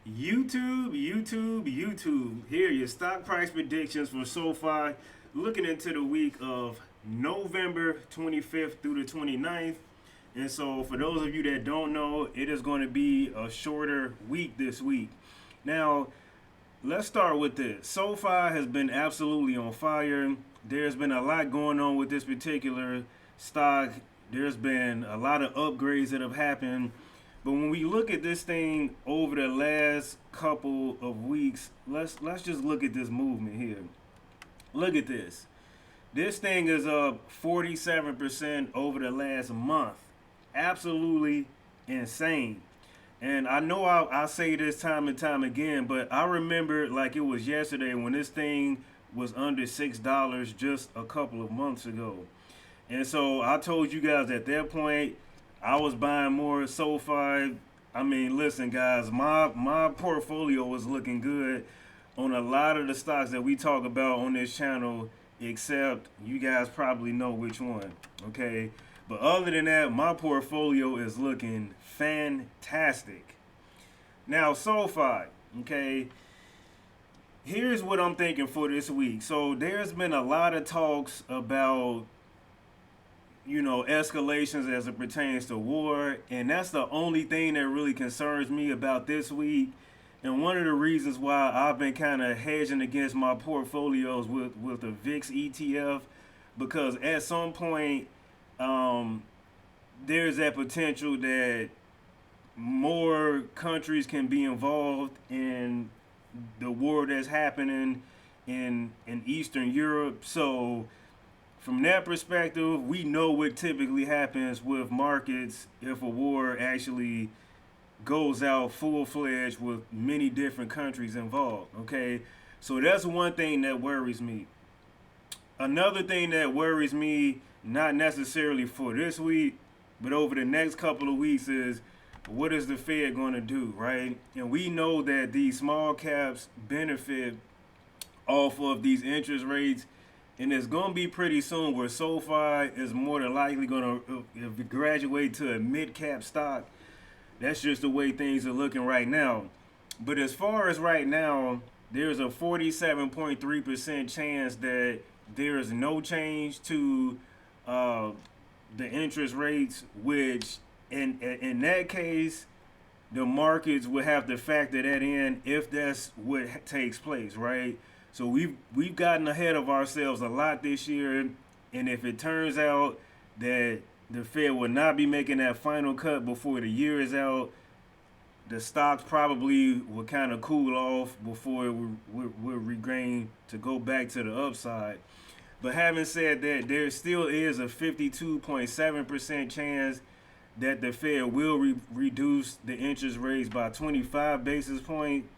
YouTube. Here are your stock price predictions for Sofi. Looking into the week of November 25th through the 29th. And so, for those of you that don't know, it is going to be a shorter week this week. Now, let's start with this. SoFi has been absolutely on fire. There's been a lot going on with this particular stock. There's been a lot of upgrades that have happened. But when we look at this thing over the last couple of weeks, let's just look at this movement here. Look at this. This thing is up 47% over the last month. Absolutely insane. And I know I say this time and time again, but I remember like it was yesterday when this thing was under $6 just a couple of months ago. And so I told you guys at that point I was buying more SoFi. I mean, listen, guys, my portfolio was looking good on a lot of the stocks that we talk about on this channel, except you guys probably know which one. Okay. But other than that, my portfolio is looking fantastic. Now, SoFi, okay, here's what I'm thinking for this week. So there's been a lot of talks about, escalations as it pertains to war, and that's the only thing that really concerns me about this week. And one of the reasons why I've been kind of hedging against my portfolios with the VIX ETF, because at some point, there's that potential that more countries can be involved in the war that's happening in Eastern Europe. So from that perspective, we know what typically happens with markets if a war actually goes out full-fledged with many different countries involved, okay? So that's one thing that worries me. Another thing that worries me, not necessarily for this week, but over the next couple of weeks, is what is the Fed going to do, right? And we know that these small caps benefit off of these interest rates, and it's going to be pretty soon where SoFi is more than likely going to graduate to a mid-cap stock. That's just the way things are looking right now. But as far as right now, there's a 47.3% chance that there is no change to the interest rates, which in that case, the markets would have to factor that in if that's what takes place, right? So we've gotten ahead of ourselves a lot this year, and if it turns out that the Fed will not be making that final cut before the year is out, the stocks probably will kind of cool off before it will regain to go back to the upside. But having said that, there still is a 52.7% chance that the Fed will reduce the interest rates by 25 basis points.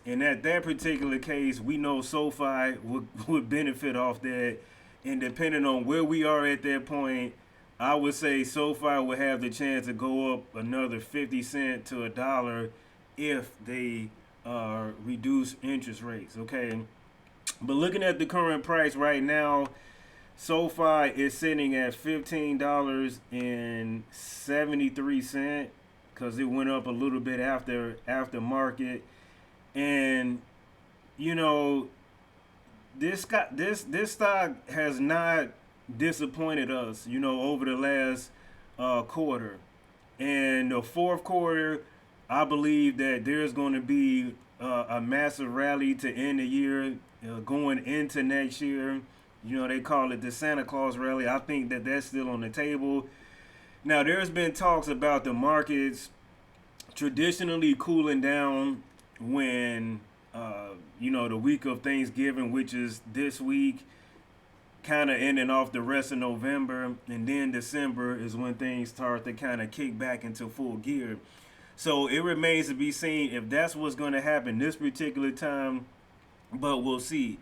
And at that particular case, we know SoFi would benefit off that. And depending on where we are at that point, I would say SoFi would have the chance to go up another 50 cents to $1 if they reduce interest rates, okay? But looking at the current price right now, SoFi is sitting at $15.73 because it went up a little bit after market. And this stock has not disappointed us, over the last quarter. And the fourth quarter, I believe that there's going to be a massive rally to end the year, going into next year. They call it the Santa Claus rally. I think that that's still on the table. Now, there's been talks about the markets traditionally cooling down when, the week of Thanksgiving, which is this week, kind of ending off the rest of November, and then December is when things start to kind of kick back into full gear. So it remains to be seen if that's what's going to happen this particular time, but we'll see.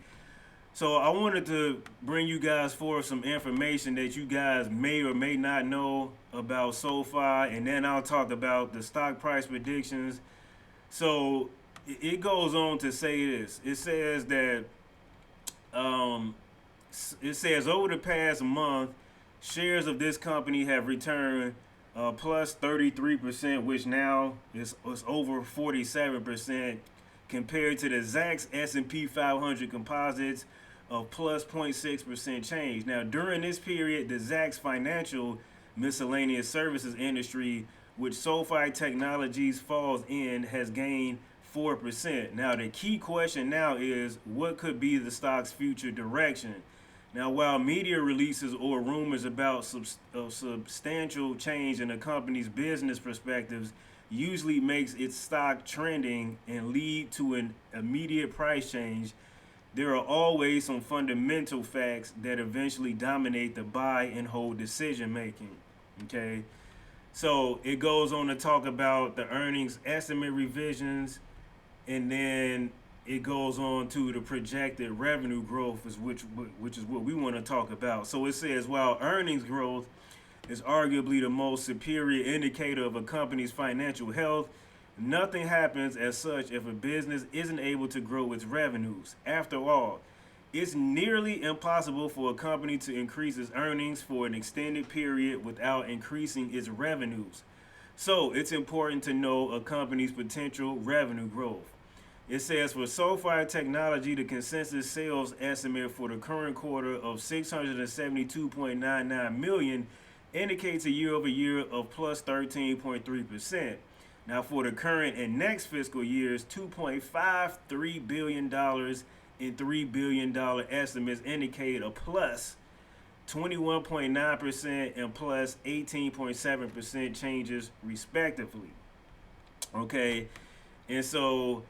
So I wanted to bring you guys forward some information that you guys may or may not know about SoFi, and then I'll talk about the stock price predictions. So it goes on to say this. It says that over the past month, shares of this company have returned plus 33%, which now is over 47%, compared to the Zacks S&P 500 composites of plus 0.6% change. Now, during this period, the Zacks financial miscellaneous services industry, which SoFi Technologies falls in, has gained 4%. Now, the key question now is what could be the stock's future direction? Now, while media releases or rumors about substantial change in a company's business perspectives usually makes its stock trending and lead to an immediate price change, there are always some fundamental facts that eventually dominate the buy and hold decision making. Okay, so it goes on to talk about the earnings estimate revisions, and then it goes on to the projected revenue growth, which is what we want to talk about. So it says while earnings growth is arguably the most superior indicator of a company's financial health, nothing happens as such if a business isn't able to grow its revenues. After all, it's nearly impossible for a company to increase its earnings for an extended period without increasing its revenues. So it's important to know a company's potential revenue growth. It says for SoFi Technology, the consensus sales estimate for the current quarter of 672.99 million indicates a year-over-year of plus 13.3%. Now, for the current and next fiscal years, $2.53 billion and $3 billion estimates indicate a plus 21.9% and plus 18.7% changes, respectively. Okay, and so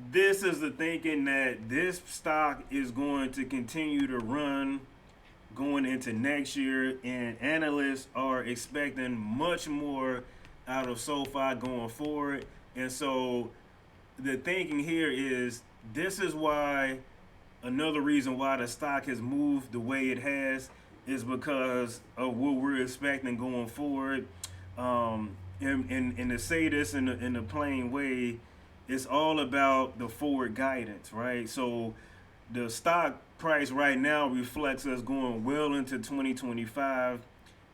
this is the thinking that this stock is going to continue to run going into next year, and analysts are expecting much more out of SoFi going forward. And so the thinking here is this is why another reason why the stock has moved the way it has is because of what we're expecting going forward. And to say this in a plain way, it's all about the forward guidance, right? So the stock price right now reflects us going well into 2025,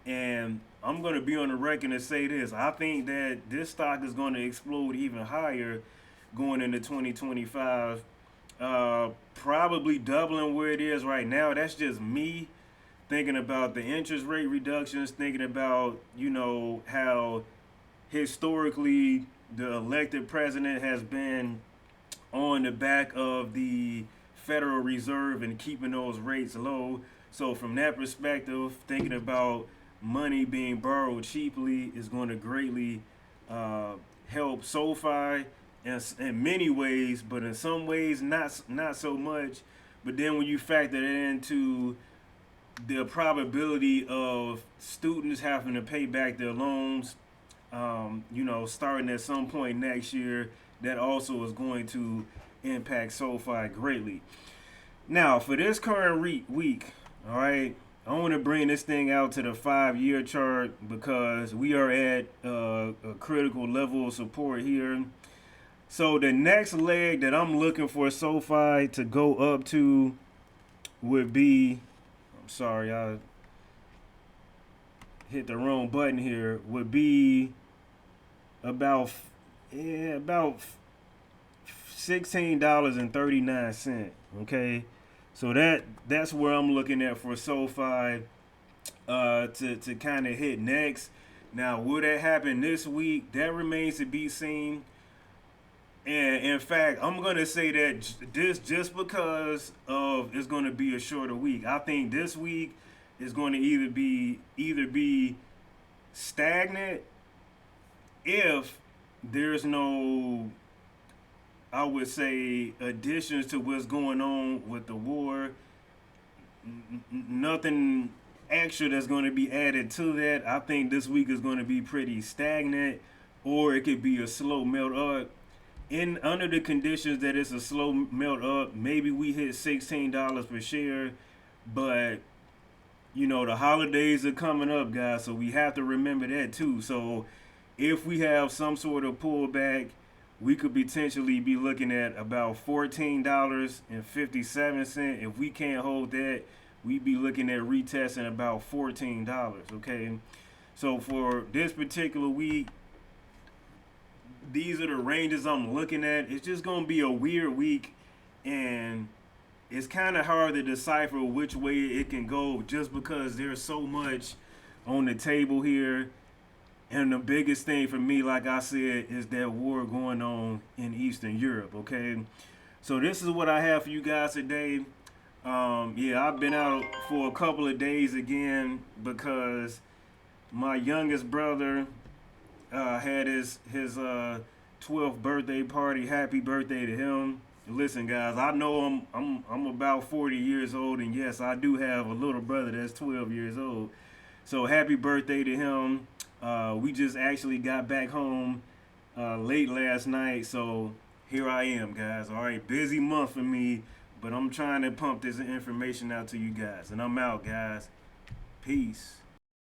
and I'm going to be on the record and say this. I think that this stock is going to explode even higher going into 2025, probably doubling where it is right now. That's just me thinking about the interest rate reductions, thinking about, how historically the elected president has been on the back of the Federal Reserve and keeping those rates low. So from that perspective, thinking about money being borrowed cheaply is going to greatly help SoFi in many ways, but in some ways not so much. But then when you factor into the probability of students having to pay back their loans, starting at some point next year, that also is going to impact SoFi greatly. Now, for this current week, all right, I want to bring this thing out to the 5-year chart because we are at a critical level of support here. So the next leg that I'm looking for SoFi to go up to would be, I'm sorry, I hit the wrong button here, would be about $16.39. Okay, so that's where I'm looking at for SoFi to kind of hit next. Now, will that happen this week? That remains to be seen. And in fact, I'm gonna say that this just because of it's gonna be a shorter week. I think this week is going to either be stagnant if there's no, I would say, additions to what's going on with the war. Nothing extra that's going to be added to that. I think this week is going to be pretty stagnant, or it could be a slow melt up. Under the conditions that it's a slow melt up, maybe we hit $16 per share, but the holidays are coming up, guys, so we have to remember that too. So if we have some sort of pullback, we could potentially be looking at about $14.57. If we can't hold that, we be looking at retesting about $14. Okay, so for this particular week, these are the ranges I'm looking at. It's just gonna be a weird week, and it's kind of hard to decipher which way it can go, just because there's so much on the table here. And the biggest thing for me, like I said, is that war going on in Eastern Europe. Okay, so this is what I have for you guys today. Yeah, I've been out for a couple of days again because my youngest brother had his 12th birthday party. Happy birthday to him! Listen, guys, I know I'm about 40 years old, and yes, I do have a little brother that's 12 years old. So happy birthday to him. We just actually got back home late last night, so here I am, guys. All right, busy month for me, but I'm trying to pump this information out to you guys, and I'm out, guys. Peace.